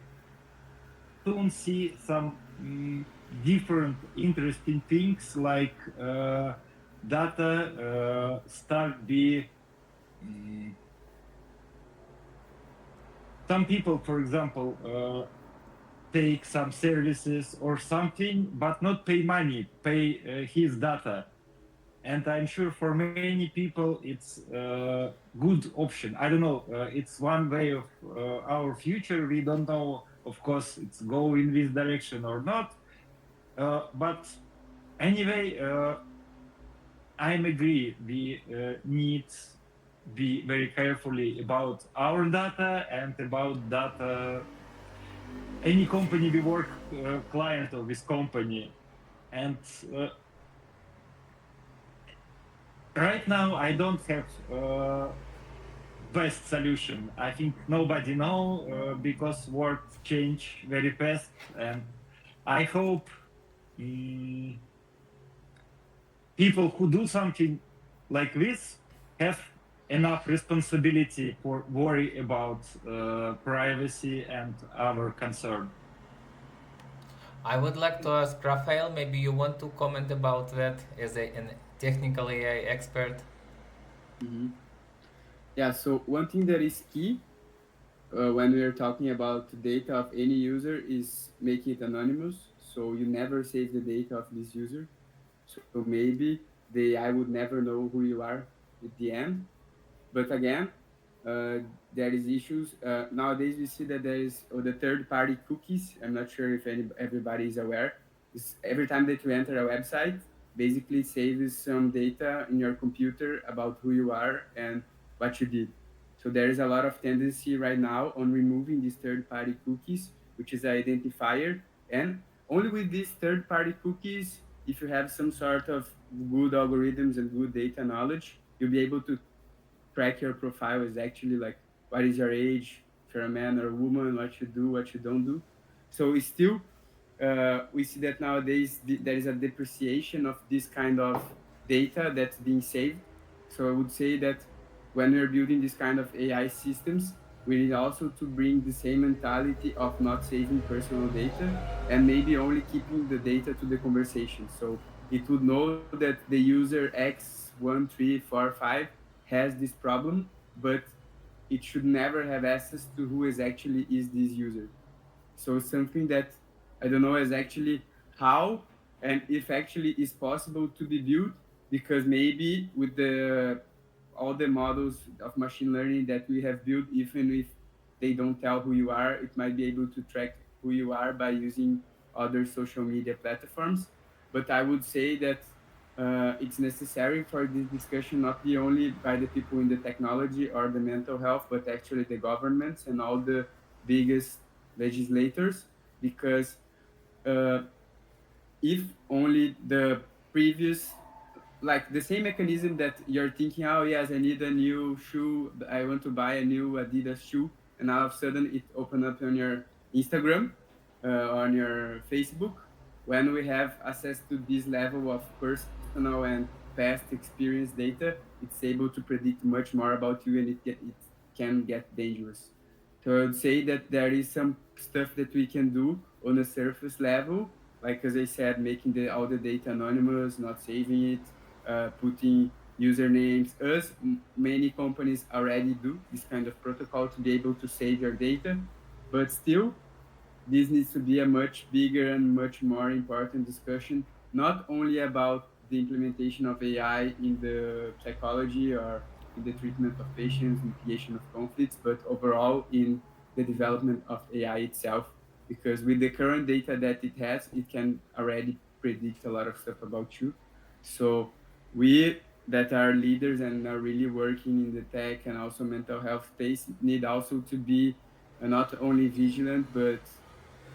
soon see some different interesting things like data start be some people, for example, take some services or something, but not pay money, pay his data. And I'm sure for many people it's a good option. I don't know. It's one way of our future. We don't know, of course, it's go in this direction or not. But anyway, I'm agree. We need be very carefully about our data and about data. Any company we work client of this company, and right now I don't have best solution. I think nobody know because world change very fast, and I hope people who do something like this have enough responsibility for worry about privacy and our concern. I would like to ask Rafael, maybe you want to comment about that as an technical AI expert. Mhm. Yeah, so one thing that is key when we are talking about data of any user is making it anonymous. So you never save the data of this user. So maybe I would never know who you are at the end. But again, uh, there is issues. Nowadays, we see that there is the third-party cookies. I'm not sure if everybody is aware. Every time that you enter a website, basically saves some data in your computer about who you are and what you did. So there is a lot of tendency right now on removing these third-party cookies, which is an identifier. And only with these third-party cookies, if you have some sort of good algorithms and good data knowledge, you'll be able to track your profile is actually like what is your age, if you're a man or a woman, what you do, what you don't do. So we still we see that nowadays there is a depreciation of this kind of data that's being saved. So I would say that when we're building this kind of AI systems, we need also to bring the same mentality of not saving personal data and maybe only keeping the data to the conversation. So it would know that the user X1345 has this problem, but it should never have access to who is actually is this user. So something that I don't know is actually how and if actually is possible to be built, because maybe with the all the models of machine learning that we have built, even if they don't tell who you are, it might be able to track who you are by using other social media platforms. But I would say that it's necessary for this discussion not be only by the people in the technology or the mental health, but actually the governments and all the biggest legislators, because uh, if only the previous, like the same mechanism that you're thinking, oh yes, I need a new shoe, I want to buy a new Adidas shoe, and all of a sudden it open up on your Instagram, on your Facebook. When we have access to this level of personal and past experience data, it's able to predict much more about you, and it can get dangerous. So I would say that there is some stuff that we can do on a surface level, like as I said, making all the data anonymous, not saving it, putting usernames, as many companies already do this kind of protocol to be able to save your data. But still, this needs to be a much bigger and much more important discussion, not only about the implementation of AI in the psychology or in the treatment of patients, mitigation of conflicts, but overall in the development of AI itself. Because with the current data that it has, it can already predict a lot of stuff about you. So we that are leaders and are really working in the tech and also mental health space need also to be not only vigilant, but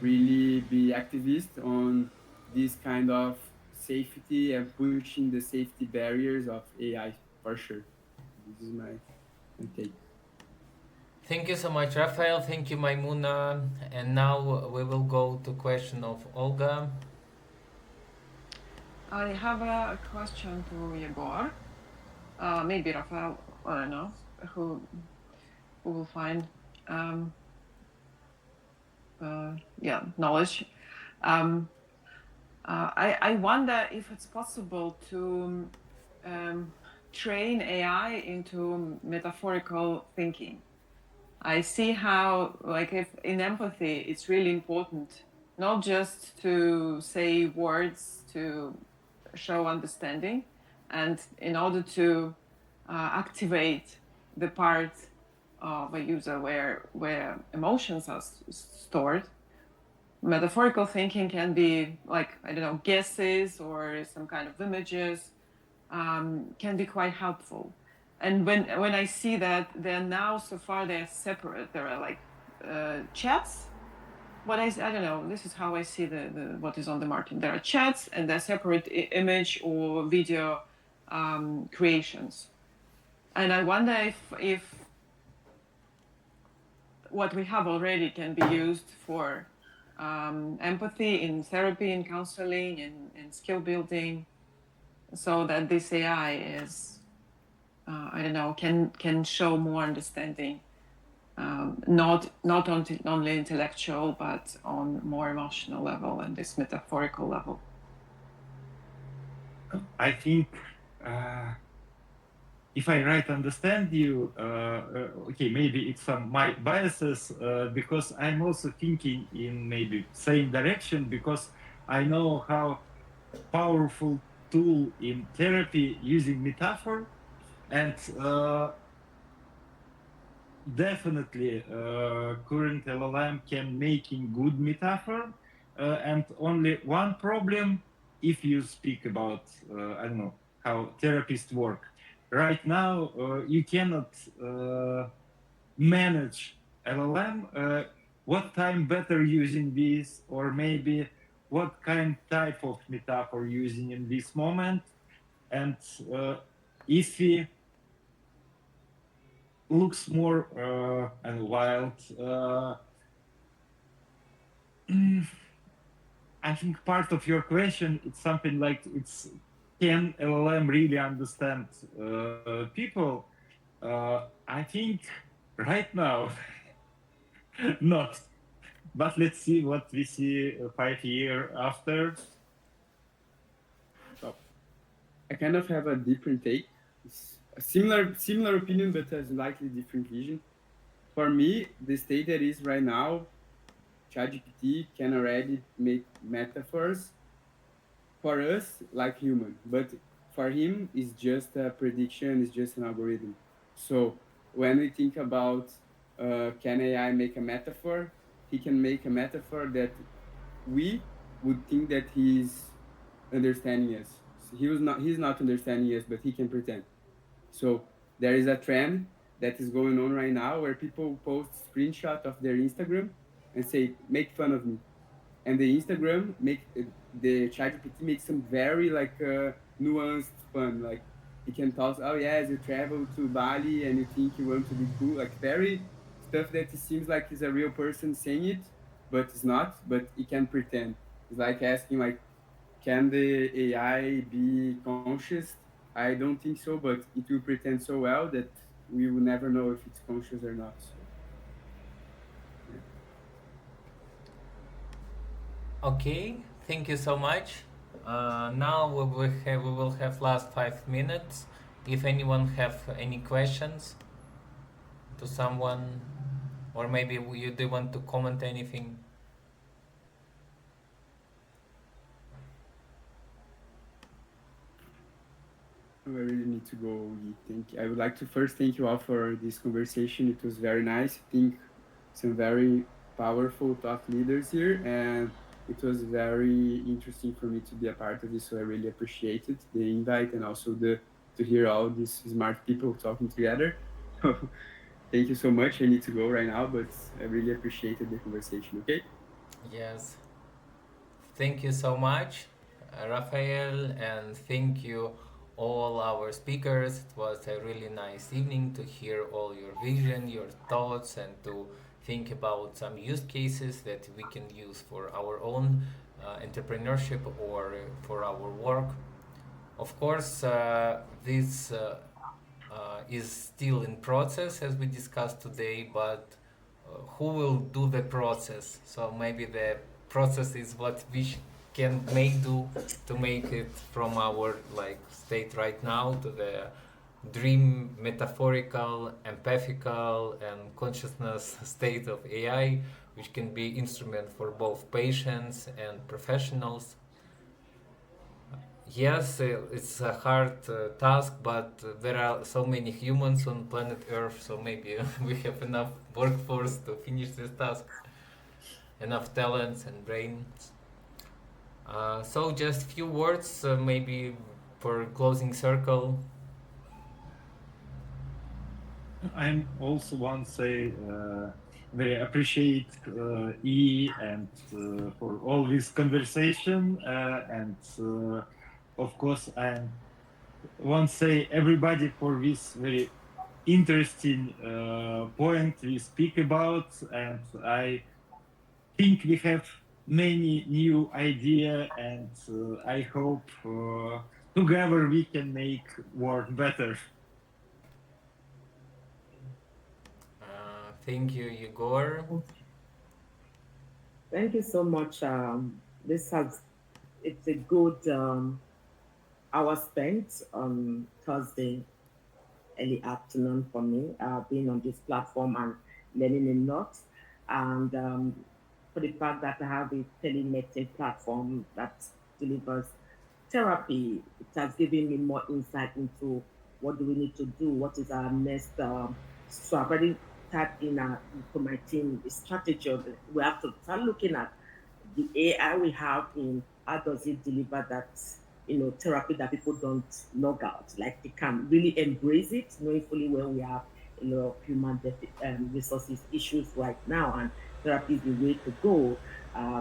really be activist on this kind of safety and pushing the safety barriers of AI for sure. This is my take. Thank you so much, Rafael. Thank you, Maimuna. And now we will go to question of Olga. I have a question to Egor. Maybe Rafael, I don't know, who will find knowledge. I wonder if it's possible to train AI into metaphorical thinking. I see how, like, if in empathy, it's really important not just to say words to show understanding, and in order to activate the part of a user where emotions are stored, metaphorical thinking can be like, I don't know, guesses or some kind of images, can be quite helpful. And when I see that they're now, so far they're separate, there are like chats. What I don't know, this is how I see the what is on the market. There are chats and they're separate image or video creations. And I wonder if what we have already can be used for empathy in therapy, in counseling, in skill building, so that this AI is, I don't know, can show more understanding, not only intellectual, but on more emotional level and this metaphorical level. I think if I right understand you, okay, maybe it's some my biases, because I'm also thinking in maybe same direction, because I know how powerful tool in therapy using metaphor, and definitely current LLM can making good metaphor, and only one problem if you speak about I don't know how therapists work right now, you cannot manage LLM what time better using this, or maybe what kind type of metaphor using in this moment, and if he looks more and wild. I think part of your question, it's something like, it's can LLM really understand people? I think right now not, but let's see what we see 5 years after. So I kind of have a different take. It's a similar opinion, but a slightly different vision. For me, the state that is right now, ChatGPT can already make metaphors for us like human, but for him is just a prediction, is just an algorithm. So when we think about can AI make a metaphor, he can make a metaphor that we would think that he's understanding us. So he's not understanding us, but he can pretend. So there is a trend that is going on right now where people post screenshot of their Instagram and say, make fun of me. And the Instagram the ChatGPT makes some very like nuanced fun. Like he can tell us, oh yes, you travel to Bali and you think you want to be cool. Like very stuff that it seems like is a real person saying it, but it's not. But it can pretend. It's like asking like, can the AI be conscious? I don't think so, but it will pretend so well that we will never know if it's conscious or not. So, yeah. Okay, thank you so much. Now we will have last 5 minutes. If anyone have any questions to someone, or maybe you do want to comment anything. I really need to go. I would like to first thank you all for this conversation. It was very nice. I think some very powerful thought leaders here, and it was very interesting for me to be a part of this. So I really appreciated the invite and also the to hear all these smart people talking together. Thank you so much. I need to go right now, but I really appreciated the conversation. Okay. Yes, thank you so much, Rafael, and thank you all our speakers. It was a really nice evening to hear all your vision, your thoughts, and to think about some use cases that we can use for our own entrepreneurship or for our work. Of course, this is still in process as we discussed today, but who will do the process? So maybe the process is what we can make do to make it from our like state right now to the dream metaphorical, empathical, and consciousness state of AI, which can be instrument for both patients and professionals. Yes, it's a hard task, but there are so many humans on planet Earth, so maybe we have enough workforce to finish this task, enough talents and brains. So just few words, maybe for closing circle. I'm also want to say very appreciate E and for all this conversation and of course I want to say everybody for this very interesting point we speak about, and I think we have many new idea, and I hope together we can make work better. Thank you, Egor. Thank you so much. It's a good hour spent on Thursday early afternoon for me, being on this platform and learning a lot. And for the fact that I have a telemedicine platform that delivers therapy, it has given me more insight into what do we need to do, what is our next. So I've already tapped in to my team the strategy of we have to start looking at the AI we have in how does it deliver that therapy that people don't log out, like they can really embrace it, knowing fully well we have a lot of human resources issues right now, and therapy is the way to go.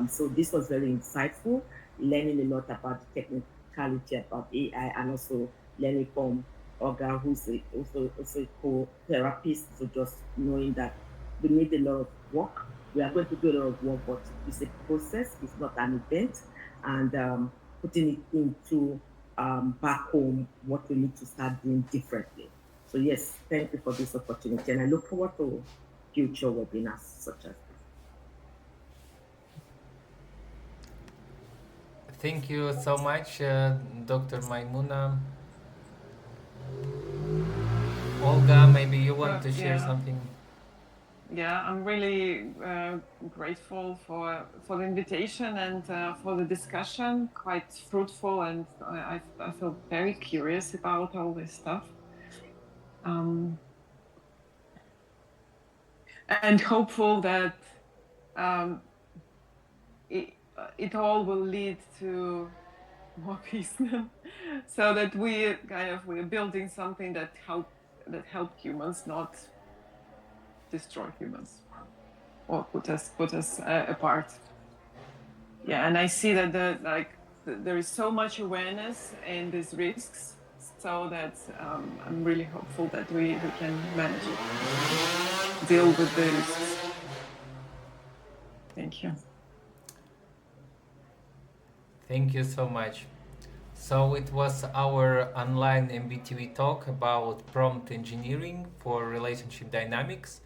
So this was very insightful, learning a lot about the technicality about AI, and also learning from Olga, who's also a co-therapist. So just knowing that we need a lot of work. We are going to do a lot of work, but it's a process. It's not an event, and putting it into back home what we need to start doing differently. So yes, thank you for this opportunity, and I look forward to future webinars such as this. Thank you so much, Dr. Maimuna. Olga, maybe you want to share something? yeah, I'm really grateful for the invitation and for the discussion. Quite fruitful, and I feel very curious about all this stuff. And hopeful that it all will lead to more peace, so that we're building something that help humans, not destroy humans or put us apart. Yeah, and I see that there is so much awareness in these risks, so that I'm really hopeful that we can manage it, deal with the risks. Thank you. Thank you so much. So it was our online MBTV talk about prompt engineering for relationship dynamics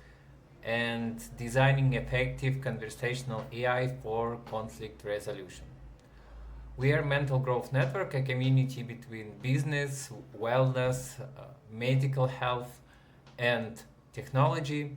and designing effective conversational AI for conflict resolution. We are Mental Growth Network, a community between business, wellness, medical health, and technology.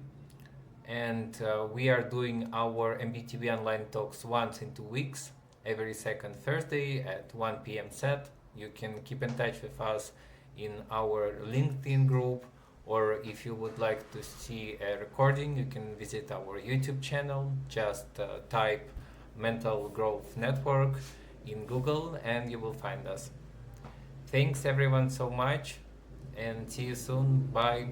And we are doing our MBTV online talks once in 2 weeks, every second Thursday at 1 p.m. set. You can keep in touch with us in our LinkedIn group, or if you would like to see a recording, you can visit our YouTube channel. Just type Mental Growth Network in Google and you will find us. Thanks everyone so much and see you soon. Bye.